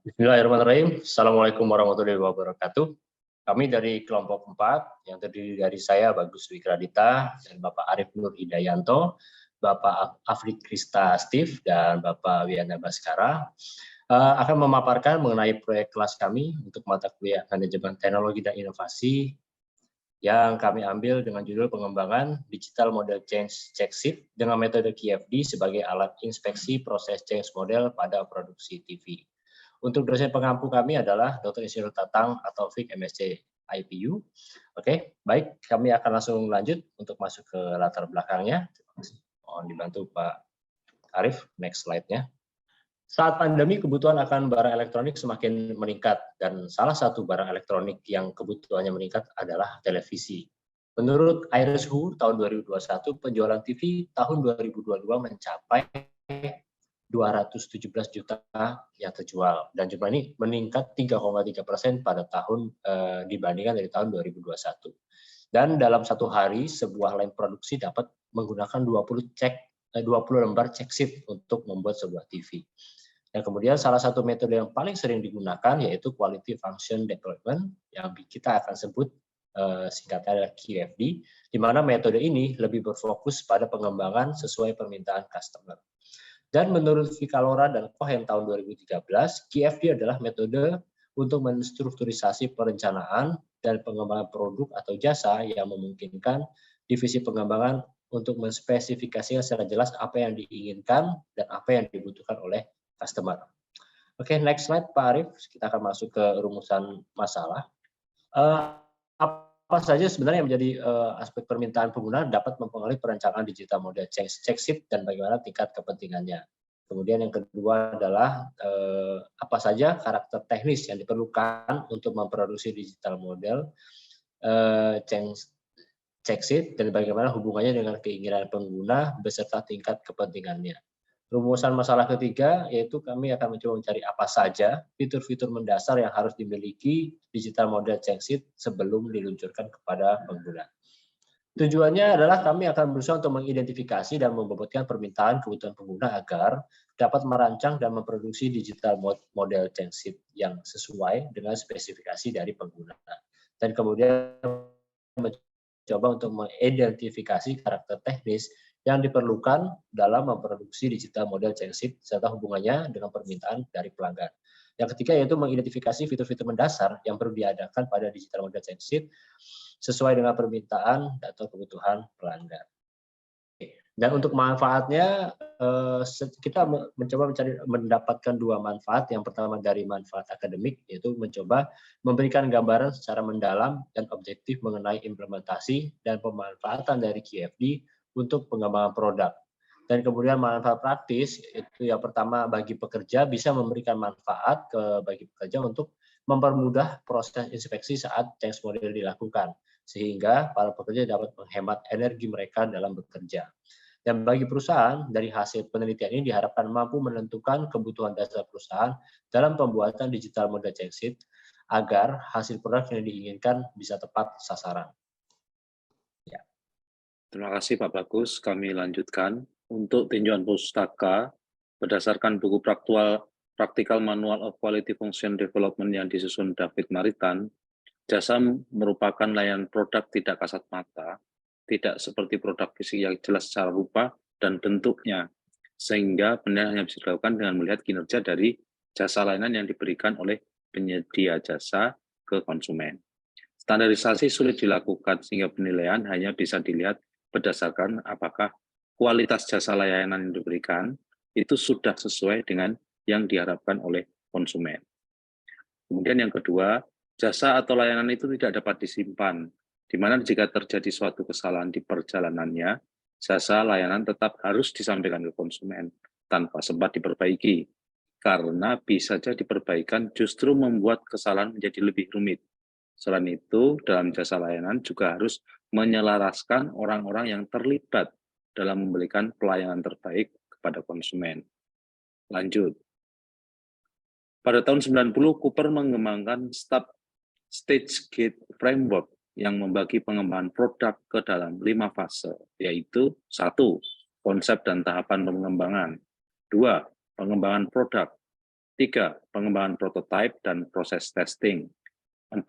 Bismillahirrahmanirrahim. Assalamualaikum warahmatullahi wabarakatuh. Kami dari kelompok 4 yang terdiri dari saya, Bagus Wikradita, dan Bapak Arif Nur Hidayanto, Bapak Afrik Krista Steve, dan Bapak Wiana Baskara akan memaparkan mengenai proyek kelas kami untuk mata kuliah Manajemen Teknologi dan Inovasi yang kami ambil dengan judul pengembangan Digital Model Change Check Sheet dengan metode QFD sebagai alat inspeksi proses change model pada produksi TV. Untuk dosen pengampu kami adalah Dr. Insinyur Tatang atau Taufik MSc IPU. Oke, baik, kami akan langsung lanjut untuk masuk ke latar belakangnya. Terima kasih. Mohon dibantu Pak Arif, next slide-nya. Saat pandemi, kebutuhan akan barang elektronik semakin meningkat, dan salah satu barang elektronik yang kebutuhannya meningkat adalah televisi. Menurut Iris Who tahun 2021, penjualan TV tahun 2022 mencapai 217 juta yang terjual, dan jumlah ini meningkat 3,3% pada tahun dibandingkan dari tahun 2021. Dan dalam satu hari, sebuah line produksi dapat menggunakan 20 lembar check sheet untuk membuat sebuah TV. Dan kemudian salah satu metode yang paling sering digunakan yaitu Quality Function Development, yang kita akan sebut singkatnya QFD, di mana metode ini lebih berfokus pada pengembangan sesuai permintaan customer. Dan menurut Vicalora dan Cohen tahun 2013, QFD adalah metode untuk menstrukturisasi perencanaan dan pengembangan produk atau jasa yang memungkinkan divisi pengembangan untuk menspesifikasikan secara jelas apa yang diinginkan dan apa yang dibutuhkan oleh customer. Oke, next slide Pak Arif. Kita akan masuk ke rumusan masalah. Apa saja sebenarnya yang menjadi aspek permintaan pengguna dapat mempengaruhi perencanaan digital model check sheet dan bagaimana tingkat kepentingannya. Kemudian yang kedua adalah apa saja karakter teknis yang diperlukan untuk memproduksi digital model check sheet dan bagaimana hubungannya dengan keinginan pengguna beserta tingkat kepentingannya. Rumusan masalah ketiga yaitu kami akan mencoba mencari apa saja fitur-fitur mendasar yang harus dimiliki digital model check sheet sebelum diluncurkan kepada pengguna. Tujuannya adalah kami akan berusaha untuk mengidentifikasi dan membobotkan permintaan kebutuhan pengguna agar dapat merancang dan memproduksi digital model check sheet yang sesuai dengan spesifikasi dari pengguna. Dan kemudian mencoba untuk mengidentifikasi karakter teknis yang diperlukan dalam memproduksi digital model check sheet serta hubungannya dengan permintaan dari pelanggan. Yang ketiga yaitu mengidentifikasi fitur-fitur mendasar yang perlu diadakan pada digital model check sheet sesuai dengan permintaan atau kebutuhan pelanggan. Dan untuk manfaatnya, kita mencoba mendapatkan dua manfaat. Yang pertama dari manfaat akademik, yaitu mencoba memberikan gambaran secara mendalam dan objektif mengenai implementasi dan pemanfaatan dari QFD untuk pengembangan produk. Dan kemudian manfaat praktis, itu yang pertama bagi pekerja bisa memberikan manfaat bagi pekerja untuk mempermudah proses inspeksi saat change model dilakukan, sehingga para pekerja dapat menghemat energi mereka dalam bekerja. Dan bagi perusahaan, dari hasil penelitian ini diharapkan mampu menentukan kebutuhan dasar perusahaan dalam pembuatan digital model check sheet agar hasil produk yang diinginkan bisa tepat sasaran. Ya. Terima kasih Pak Bagus. Kami lanjutkan. Untuk tinjauan pustaka, berdasarkan buku Practical Manual of Quality Function Development yang disusun David Maritan, jasa merupakan layanan produk tidak kasat mata, tidak seperti produk fisik yang jelas secara rupa dan bentuknya, sehingga penilaian hanya bisa dilakukan dengan melihat kinerja dari jasa layanan yang diberikan oleh penyedia jasa ke konsumen. Standarisasi sulit dilakukan sehingga penilaian hanya bisa dilihat berdasarkan apakah kualitas jasa layanan yang diberikan itu sudah sesuai dengan yang diharapkan oleh konsumen. Kemudian yang kedua, jasa atau layanan itu tidak dapat disimpan, di mana jika terjadi suatu kesalahan di perjalanannya, jasa layanan tetap harus disampaikan ke konsumen tanpa sempat diperbaiki, karena bisa saja perbaikan justru membuat kesalahan menjadi lebih rumit. Selain itu, dalam jasa layanan juga harus menyelaraskan orang-orang yang terlibat dalam memberikan pelayanan terbaik kepada konsumen. Lanjut. Pada tahun 90, Cooper mengembangkan Stage Gate Framework yang membagi pengembangan produk ke dalam 5 fase, yaitu 1. Konsep dan tahapan pengembangan. 2. Pengembangan produk. 3. Pengembangan prototipe dan proses testing. 4.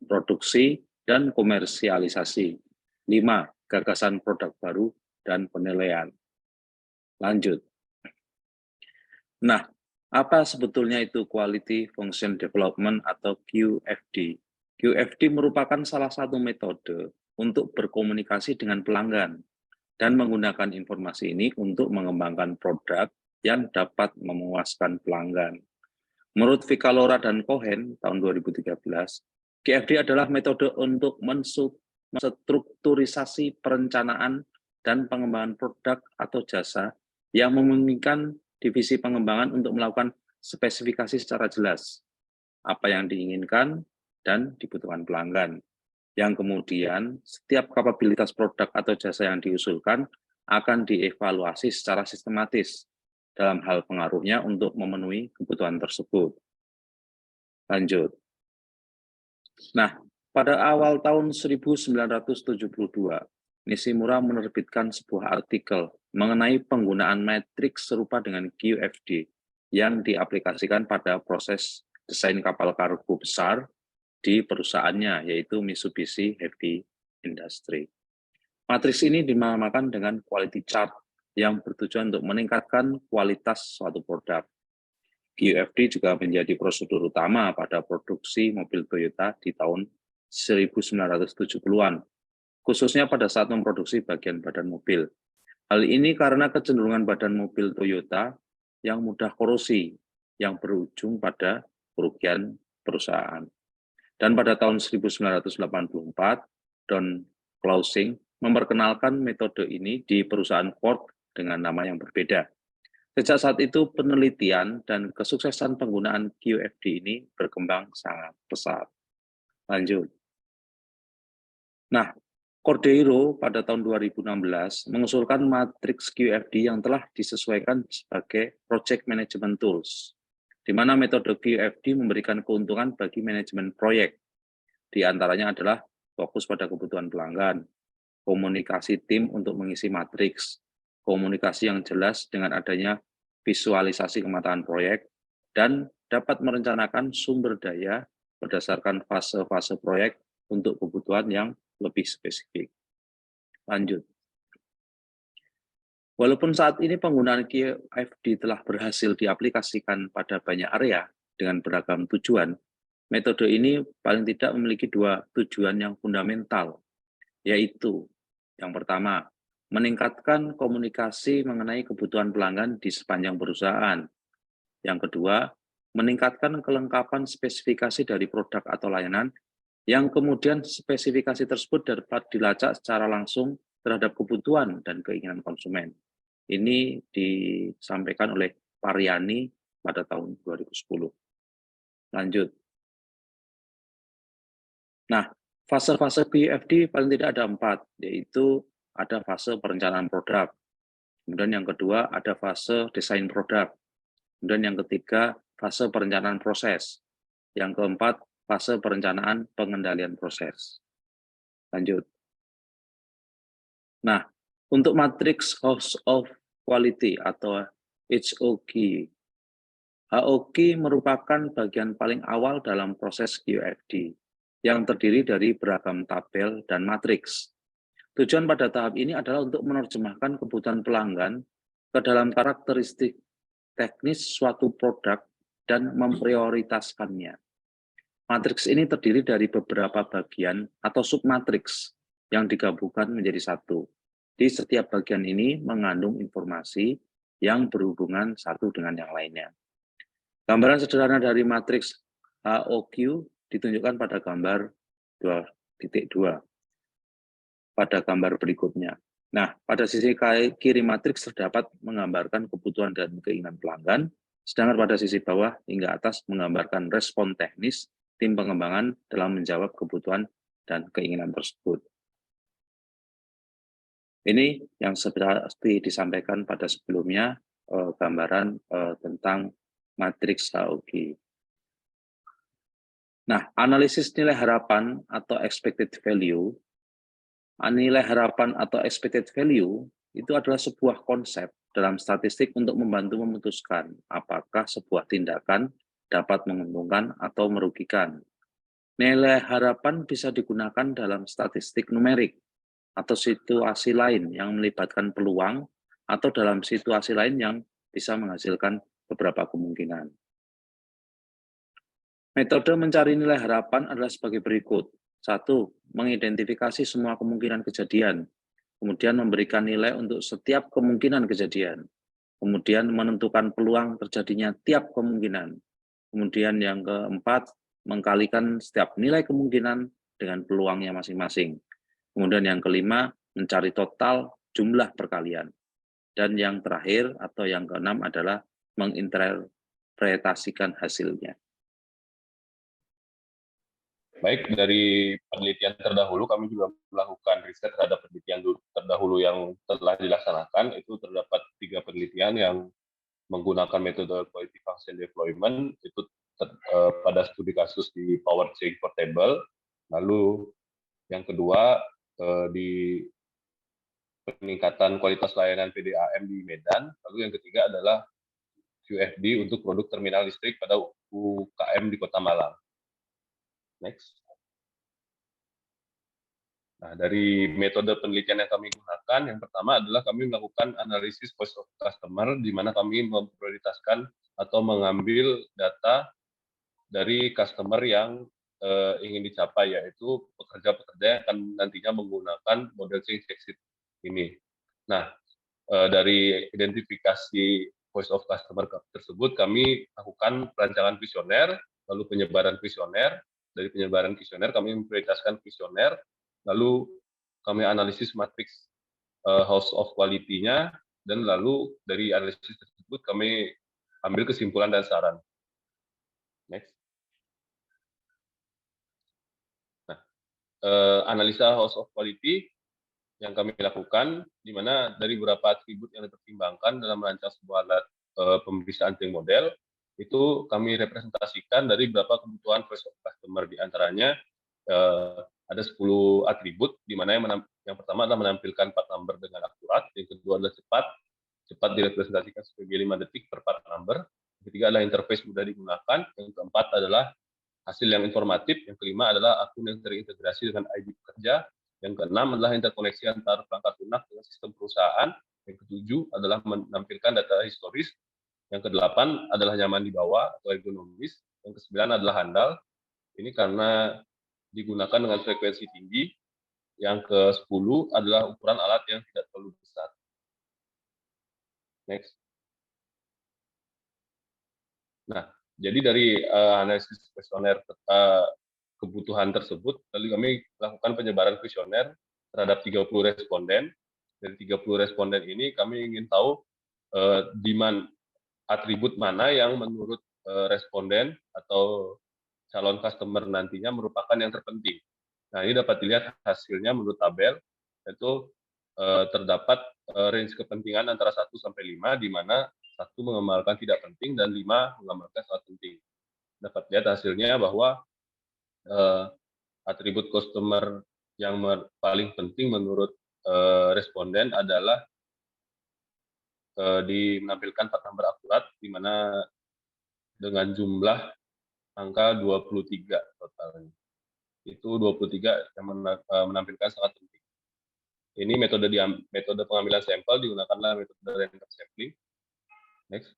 Produksi dan komersialisasi. 5. Gagasan produk baru dan penilaian. Lanjut. Nah, apa sebetulnya itu Quality Function Development atau QFD? QFD merupakan salah satu metode untuk berkomunikasi dengan pelanggan dan menggunakan informasi ini untuk mengembangkan produk yang dapat memuaskan pelanggan. Menurut Vicalora dan Cohen tahun 2013, QFD adalah metode untuk menstrukturisasi perencanaan dan pengembangan produk atau jasa yang memungkinkan divisi pengembangan untuk melakukan spesifikasi secara jelas apa yang diinginkan dan dibutuhkan pelanggan. Yang kemudian setiap kapabilitas produk atau jasa yang diusulkan akan dievaluasi secara sistematis dalam hal pengaruhnya untuk memenuhi kebutuhan tersebut. Lanjut. Nah, pada awal tahun 1972, Nishimura menerbitkan sebuah artikel mengenai penggunaan matriks serupa dengan QFD yang diaplikasikan pada proses desain kapal kargo besar di perusahaannya, yaitu Mitsubishi Heavy Industry. Matriks ini dinamakan dengan quality chart yang bertujuan untuk meningkatkan kualitas suatu produk. QFD juga menjadi prosedur utama pada produksi mobil Toyota di tahun 1970-an, khususnya pada saat memproduksi bagian badan mobil. Hal ini karena kecenderungan badan mobil Toyota yang mudah korosi, yang berujung pada kerugian perusahaan. Dan pada tahun 1984, Don Clausing memperkenalkan metode ini di perusahaan Ford dengan nama yang berbeda. Sejak saat itu, penelitian dan kesuksesan penggunaan QFD ini berkembang sangat pesat. Lanjut. Nah, Cordeiro pada tahun 2016 mengusulkan matriks QFD yang telah disesuaikan sebagai Project Management Tools, di mana metode QFD memberikan keuntungan bagi manajemen proyek. Di antaranya adalah fokus pada kebutuhan pelanggan, komunikasi tim untuk mengisi matriks, komunikasi yang jelas dengan adanya visualisasi kematangan proyek, dan dapat merencanakan sumber daya berdasarkan fase-fase proyek untuk kebutuhan yang lebih spesifik. Lanjut. Walaupun saat ini penggunaan QFD telah berhasil diaplikasikan pada banyak area dengan beragam tujuan, metode ini paling tidak memiliki dua tujuan yang fundamental, yaitu yang pertama, meningkatkan komunikasi mengenai kebutuhan pelanggan di sepanjang perusahaan. Yang kedua, meningkatkan kelengkapan spesifikasi dari produk atau layanan yang kemudian spesifikasi tersebut dapat dilacak secara langsung terhadap kebutuhan dan keinginan konsumen. Ini disampaikan oleh Pariani pada tahun 2010. Lanjut. Nah, fase-fase QFD paling tidak ada 4, yaitu ada fase perencanaan produk. Kemudian yang kedua ada fase desain produk. Kemudian yang ketiga fase perencanaan proses. Yang keempat fase perencanaan pengendalian proses. Lanjut. Nah, untuk matriks House of Quality atau HOQ. HOQ merupakan bagian paling awal dalam proses QFD yang terdiri dari beragam tabel dan matriks. Tujuan pada tahap ini adalah untuk menerjemahkan kebutuhan pelanggan ke dalam karakteristik teknis suatu produk dan memprioritaskannya. Matriks ini terdiri dari beberapa bagian atau submatriks yang digabungkan menjadi satu. Di setiap bagian ini mengandung informasi yang berhubungan satu dengan yang lainnya. Gambaran sederhana dari matriks HOQ ditunjukkan pada gambar 2.2 pada gambar berikutnya. Nah, pada sisi kiri matriks terdapat menggambarkan kebutuhan dan keinginan pelanggan, sedangkan pada sisi bawah hingga atas menggambarkan respon teknis tim pengembangan dalam menjawab kebutuhan dan keinginan tersebut. Ini yang seperti disampaikan pada sebelumnya, gambaran tentang matriks HOQ. Nah, analisis nilai harapan atau expected value. Nilai harapan atau expected value itu adalah sebuah konsep dalam statistik untuk membantu memutuskan apakah sebuah tindakan dapat menguntungkan atau merugikan. Nilai harapan bisa digunakan dalam statistik numerik atau situasi lain yang melibatkan peluang atau dalam situasi lain yang bisa menghasilkan beberapa kemungkinan. Metode mencari nilai harapan adalah sebagai berikut. 1. Mengidentifikasi semua kemungkinan kejadian, kemudian memberikan nilai untuk setiap kemungkinan kejadian, kemudian menentukan peluang terjadinya tiap kemungkinan. Kemudian yang keempat, mengkalikan setiap nilai kemungkinan dengan peluangnya masing-masing. Kemudian yang kelima, mencari total jumlah perkalian. Dan yang terakhir atau yang keenam adalah menginterpretasikan hasilnya. Baik, dari penelitian terdahulu kami juga melakukan riset terhadap penelitian terdahulu yang telah dilaksanakan. Itu terdapat 3 penelitian yang menggunakan metode quality function deployment, itu pada studi kasus di Power Chain Portable. Lalu yang kedua di peningkatan kualitas layanan PDAM di Medan. Lalu yang ketiga adalah QFD untuk produk terminal listrik pada UKM di Kota Malang. Next. Nah, dari metode penelitian yang kami gunakan, yang pertama adalah kami melakukan analisis voice of customer, di mana kami memprioritaskan atau mengambil data dari customer yang ingin dicapai, yaitu pekerja-pekerja yang akan nantinya menggunakan model change exit ini. Nah, dari identifikasi voice of customer tersebut, kami lakukan perancangan kuesioner, lalu penyebaran kuesioner. Dari penyebaran kuesioner, kami memprioritaskan kuesioner, lalu kami analisis matriks house of quality-nya, dan lalu dari analisis tersebut kami ambil kesimpulan dan saran. Next. Nah, analisa house of quality yang kami lakukan, di mana dari beberapa atribut yang dipertimbangkan dalam merancang sebuah alat pemeriksaan tim model, itu kami representasikan dari beberapa kebutuhan voice of customer. Di antaranya ada 10 atribut, di mana yang pertama adalah menampilkan part number dengan akurat, yang kedua adalah cepat direpresentasikan sebagai 5 detik per part number, yang ketiga adalah interface mudah digunakan, yang keempat adalah hasil yang informatif, yang kelima adalah akun yang terintegrasi dengan ID pekerja, yang keenam adalah interkoneksi antar perangkat lunak dengan sistem perusahaan, yang ketujuh adalah menampilkan data historis, yang kedelapan adalah nyaman dibawa atau ergonomis, yang kesembilan adalah handal, ini karena digunakan dengan frekuensi tinggi, yang ke-10 adalah ukuran alat yang tidak terlalu besar. Next. Nah, jadi dari analisis kuesioner kebutuhan tersebut, lalu kami lakukan penyebaran kuesioner terhadap 30 responden. Dari 30 responden ini kami ingin tahu atribut mana yang menurut responden atau calon customer nantinya merupakan yang terpenting. Nah, ini dapat dilihat hasilnya menurut tabel, yaitu terdapat range kepentingan antara 1 sampai 5, di mana 1 menggambarkan tidak penting dan 5 menggambarkan sangat penting. Dapat lihat hasilnya bahwa atribut customer yang paling penting menurut responden adalah menampilkan part number akurat, di mana dengan jumlah angka 23 totalnya. Itu 23 yang menampilkan sangat penting. Ini metode pengambilan sampel digunakanlah metode random sampling. Next.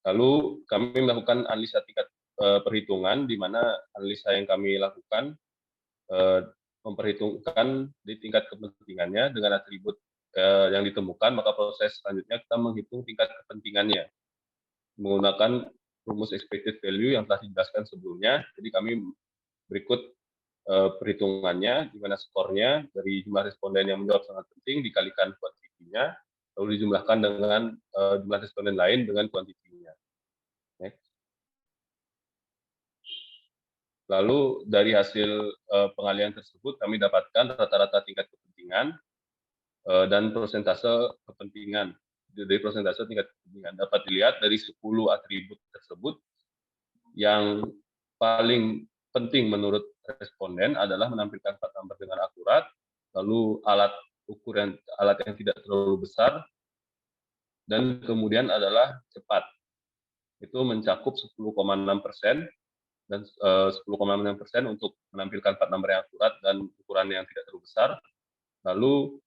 Lalu kami melakukan analisa tingkat perhitungan, di mana analisa yang kami lakukan memperhitungkan di tingkat kepentingannya dengan atribut yang ditemukan, maka proses selanjutnya kita menghitung tingkat kepentingannya menggunakan rumus expected value yang telah dijelaskan sebelumnya. Jadi kami berikut perhitungannya, di mana skornya dari jumlah responden yang menjawab sangat penting dikalikan kuantitinya, lalu dijumlahkan dengan jumlah responden lain dengan kuantitinya. Next. Lalu dari hasil pengalihan tersebut kami dapatkan rata-rata tingkat kepentingan dan persentase kepentingan. Dari persentase tingkat kepentingan dapat dilihat dari 10 atribut tersebut, yang paling penting menurut responden adalah menampilkan part number dengan akurat, lalu alat ukuran alat yang tidak terlalu besar, dan kemudian adalah cepat. Itu mencakup 10,6%, dan 10,6% untuk menampilkan part number yang akurat dan ukuran yang tidak terlalu besar. Lalu,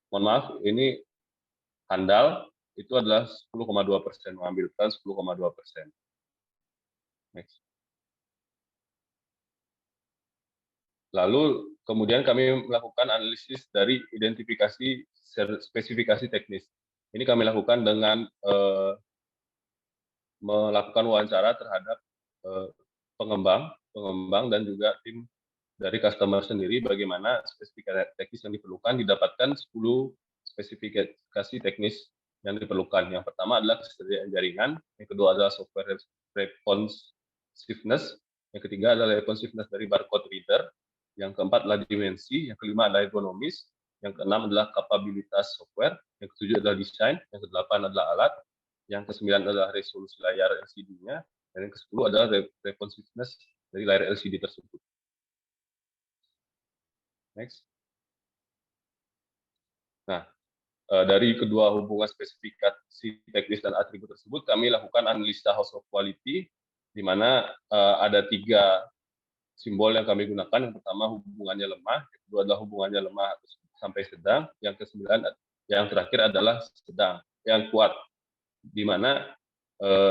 mohon maaf, ini handal, itu adalah 10,2%, mengambil peran 10,2%. Next. Lalu kemudian kami melakukan analisis dari identifikasi spesifikasi teknis. Ini kami lakukan dengan melakukan wawancara terhadap pengembang dan juga tim dari customer sendiri, bagaimana spesifikasi teknis yang diperlukan. Didapatkan 10 spesifikasi teknis yang diperlukan. Yang pertama adalah kesediaan jaringan, yang kedua adalah software responsiveness, yang ketiga adalah responsiveness dari barcode reader, yang keempat adalah dimensi, yang kelima adalah ergonomis, yang keenam adalah kapabilitas software, yang ketujuh adalah desain, yang kedelapan adalah alat, yang kesembilan adalah resolusi layar LCD-nya, dan yang ke-10 adalah responsiveness dari layar LCD tersebut. Next. Nah, dari kedua hubungan spesifikasi teknis dan atribut tersebut, kami lakukan analisa house of quality, di mana ada 3 simbol yang kami gunakan. Yang pertama hubungannya lemah, yang kedua adalah hubungannya lemah sampai sedang, yang ke-9, yang terakhir adalah sedang, yang kuat, di mana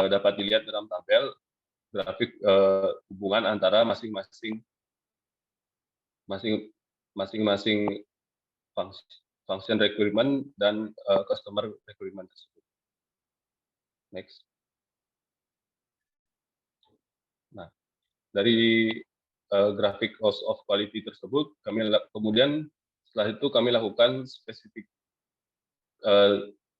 dapat dilihat dalam tabel grafik hubungan antara masing-masing function requirement dan customer requirement tersebut. Next. Nah, dari grafik house of quality tersebut, kemudian setelah itu kami lakukan spesifik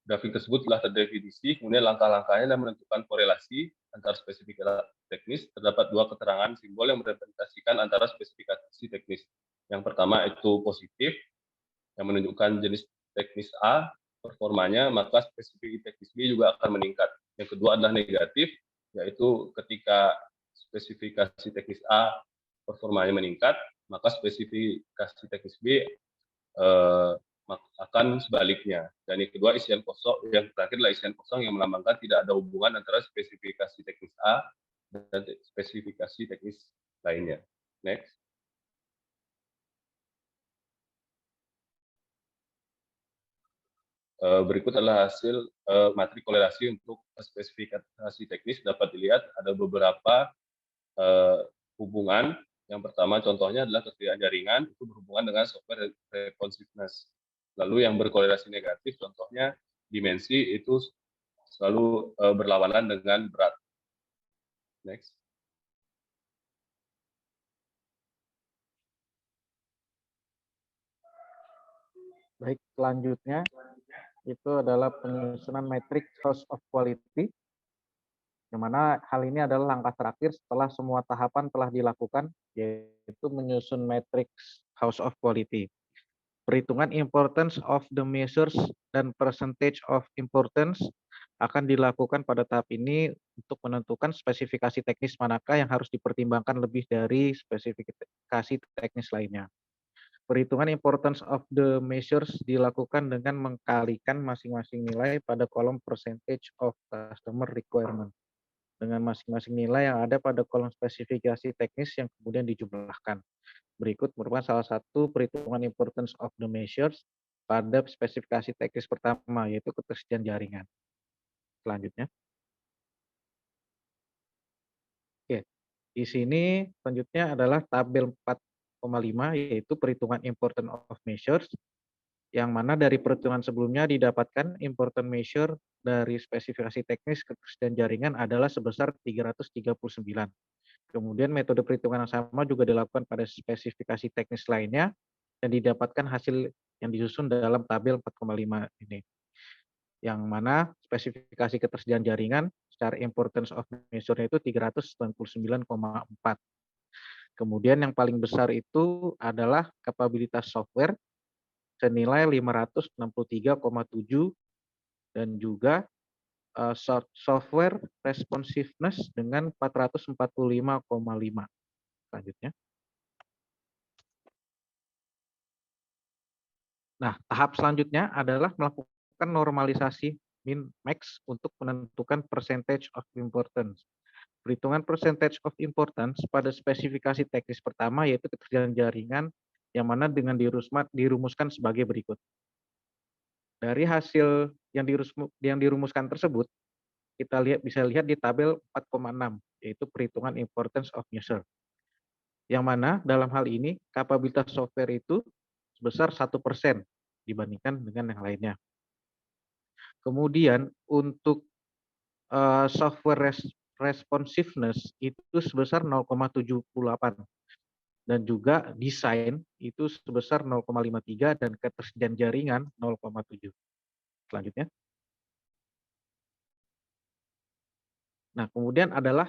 grafik tersebut telah terdefinisi, kemudian langkah-langkahnya dan menentukan korelasi antara spesifikasi teknis. Terdapat 2 keterangan simbol yang merepresentasikan antara spesifikasi teknis. Yang pertama itu positif, yang menunjukkan jenis teknis A performanya, maka spesifikasi teknis B juga akan meningkat. Yang kedua adalah negatif, yaitu ketika spesifikasi teknis A performanya meningkat, maka spesifikasi teknis B akan sebaliknya. Dan yang kedua isian kosong, yang terakhir adalah isian kosong yang melambangkan tidak ada hubungan antara spesifikasi teknis A dan spesifikasi teknis lainnya. Next. Berikut adalah hasil matrik korelasi untuk spesifikasi teknis. Dapat dilihat ada beberapa hubungan. Yang pertama contohnya adalah kesediaan jaringan, itu berhubungan dengan software responsiveness. Lalu yang berkorelasi negatif contohnya dimensi, itu selalu berlawanan dengan berat. Next. Baik, selanjutnya itu adalah penyusunan matriks house of quality, di mana hal ini adalah langkah terakhir setelah semua tahapan telah dilakukan, yaitu menyusun matriks house of quality. Perhitungan importance of the measures dan percentage of importance akan dilakukan pada tahap ini untuk menentukan spesifikasi teknis manakah yang harus dipertimbangkan lebih dari spesifikasi teknis lainnya. Perhitungan importance of the measures dilakukan dengan mengkalikan masing-masing nilai pada kolom percentage of customer requirement dengan masing-masing nilai yang ada pada kolom spesifikasi teknis yang kemudian dijumlahkan. Berikut merupakan salah satu perhitungan importance of the measures pada spesifikasi teknis pertama, yaitu ketersediaan jaringan. Selanjutnya. Oke, di sini selanjutnya adalah tabel 4,5, yaitu perhitungan important of measures, yang mana dari perhitungan sebelumnya didapatkan important measure dari spesifikasi teknis ketersediaan jaringan adalah sebesar 339. Kemudian metode perhitungan yang sama juga dilakukan pada spesifikasi teknis lainnya dan didapatkan hasil yang disusun dalam tabel 4,5 ini. Yang mana spesifikasi ketersediaan jaringan secara importance of measure itu 399,4. Kemudian yang paling besar itu adalah kapabilitas software senilai 563,7 dan juga software responsiveness dengan 445,5. Selanjutnya. Nah, tahap selanjutnya adalah melakukan normalisasi min-max untuk menentukan percentage of importance. Perhitungan percentage of importance pada spesifikasi teknis pertama yaitu ketersediaan jaringan yang mana dengan dirumuskan sebagai berikut. Dari hasil yang dirumuskan tersebut, kita bisa lihat di tabel 4,6 yaitu perhitungan importance of user. Yang mana dalam hal ini kapabilitas software itu sebesar 1% dibandingkan dengan yang lainnya. Kemudian untuk software responsiveness itu sebesar 0,78 dan juga desain itu sebesar 0,53 dan ketersediaan jaringan 0,7. Selanjutnya. Nah, kemudian adalah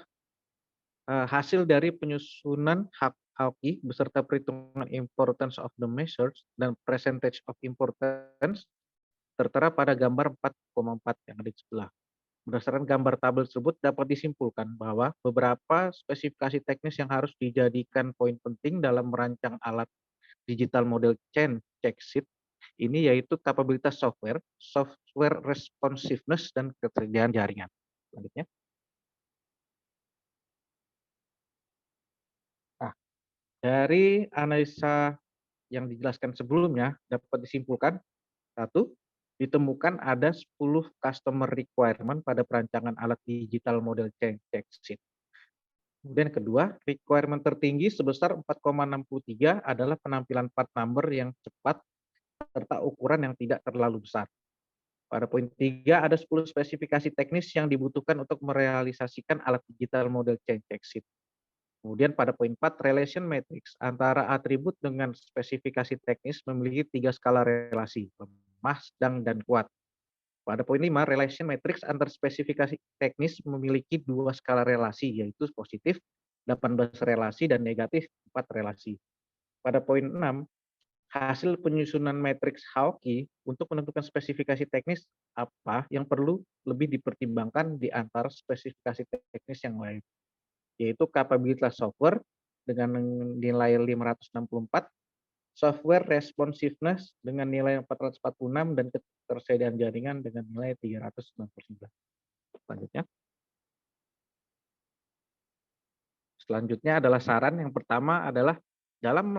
hasil dari penyusunan Hierarchy beserta perhitungan importance of the measures dan percentage of importance tertera pada gambar 4,4 yang ada di sebelah. Berdasarkan gambar tabel tersebut dapat disimpulkan bahwa beberapa spesifikasi teknis yang harus dijadikan poin penting dalam merancang alat digital model chain check sheet ini yaitu kapabilitas software, software responsiveness, dan ketersediaan jaringan. Selanjutnya. Nah, dari analisa yang dijelaskan sebelumnya dapat disimpulkan, satu, ditemukan ada 10 customer requirement pada perancangan alat digital model chain check sheet. Kemudian kedua, requirement tertinggi sebesar 4,63 adalah penampilan part number yang cepat serta ukuran yang tidak terlalu besar. Pada poin 3 ada 10 spesifikasi teknis yang dibutuhkan untuk merealisasikan alat digital model chain check sheet. Kemudian pada poin 4, relation matrix antara atribut dengan spesifikasi teknis memiliki 3 skala relasi, lemah, sedang, dan kuat. Pada poin 5, relation matrix antar spesifikasi teknis memiliki 2 skala relasi, yaitu positif, 18 relasi, dan negatif, 4 relasi. Pada poin 6, hasil penyusunan matriks Hierarchy untuk menentukan spesifikasi teknis apa yang perlu lebih dipertimbangkan di antara spesifikasi teknis yang lain, yaitu kapabilitas software dengan nilai 564, software responsiveness dengan nilai 446, dan ketersediaan jaringan dengan nilai 399. Selanjutnya adalah saran yang pertama adalah dalam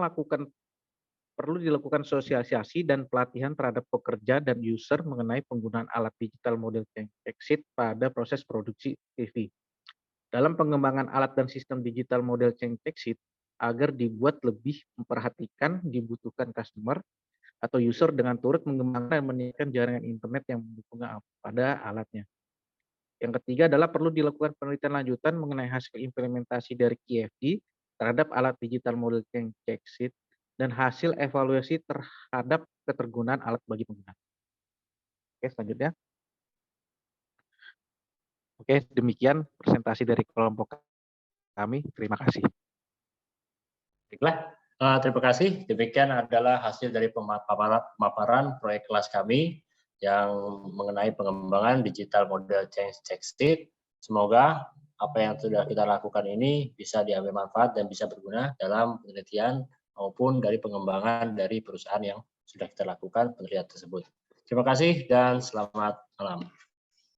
perlu dilakukan sosialisasi dan pelatihan terhadap pekerja dan user mengenai penggunaan alat digital model check sheet pada proses produksi TV. Dalam pengembangan alat dan sistem digital model check sheet agar dibuat lebih memperhatikan dibutuhkan customer atau user dengan turut mengembangkan dan meningkatkan jaringan internet yang mendukung pada alatnya. Yang ketiga adalah perlu dilakukan penelitian lanjutan mengenai hasil implementasi dari KFD terhadap alat digital model check sheet dan hasil evaluasi terhadap ketergunaan alat bagi pengguna. Oke, selanjutnya. Oke, demikian presentasi dari kelompok kami. Terima kasih. Baiklah, terima kasih. Demikian adalah hasil dari pemaparan proyek kelas kami yang mengenai pengembangan digital model change check sheet. Semoga apa yang sudah kita lakukan ini bisa diambil manfaat dan bisa berguna dalam penelitian maupun dari pengembangan dari perusahaan yang sudah kita lakukan penelitian tersebut. Terima kasih dan selamat malam.